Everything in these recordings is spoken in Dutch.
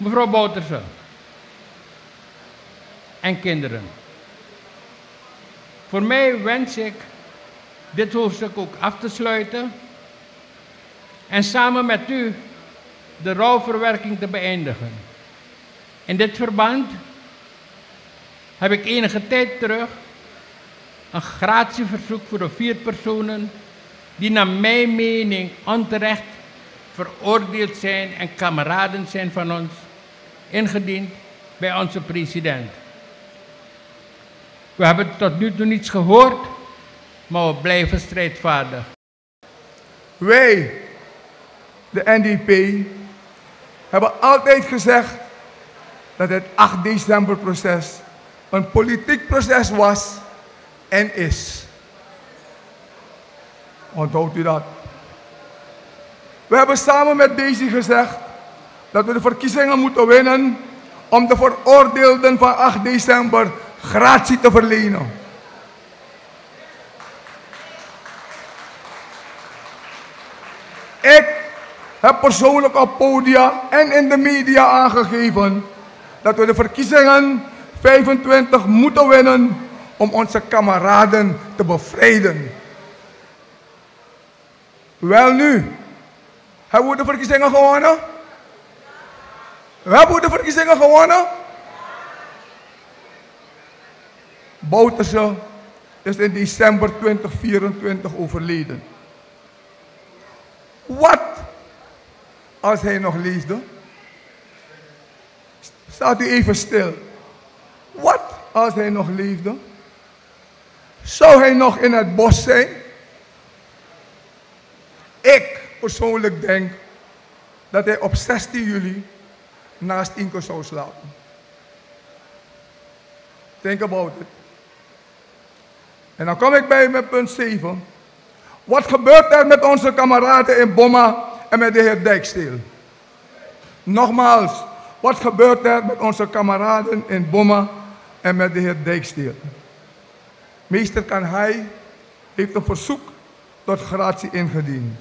Mevrouw Bouterse en kinderen. Voor mij wens ik dit hoofdstuk ook af te sluiten en samen met u de rouwverwerking te beëindigen. In dit verband heb ik enige tijd terug een gratieverzoek voor de 4 personen die naar mijn mening onterecht veroordeeld zijn en kameraden zijn van ons, ingediend bij onze president. We hebben tot nu toe niets gehoord, maar we blijven strijdvaardig. Wij, de NDP, hebben altijd gezegd dat het 8 december proces een politiek proces was en is. Onthoudt u dat? We hebben samen met Daisy gezegd dat we de verkiezingen moeten winnen om de veroordeelden van 8 december gratie te verlenen. Ik heb persoonlijk op podia en in de media aangegeven dat we de verkiezingen 25 moeten winnen om onze kameraden te bevrijden. Welnu, hebben we de verkiezingen gewonnen? Hebben we de verkiezingen gewonnen? Bouterse is in december 2024 overleden. Wat als hij nog leefde? Staat u even stil. Wat als hij nog leefde? Zou hij nog in het bos zijn? Ik persoonlijk denk dat hij op 16 juli naast Inke zou slapen. Think about it. En dan kom ik bij met punt 7. Wat gebeurt er met onze kameraden in Bomma en met de heer Dijksteel? Nogmaals, wat gebeurt er met onze kameraden in Bomma en met de heer Dijksteel? Meester Kanhai heeft een verzoek tot gratie ingediend.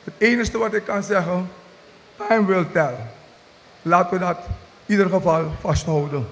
Het enige wat ik kan zeggen, time will tell. Laten we dat in ieder geval vasthouden.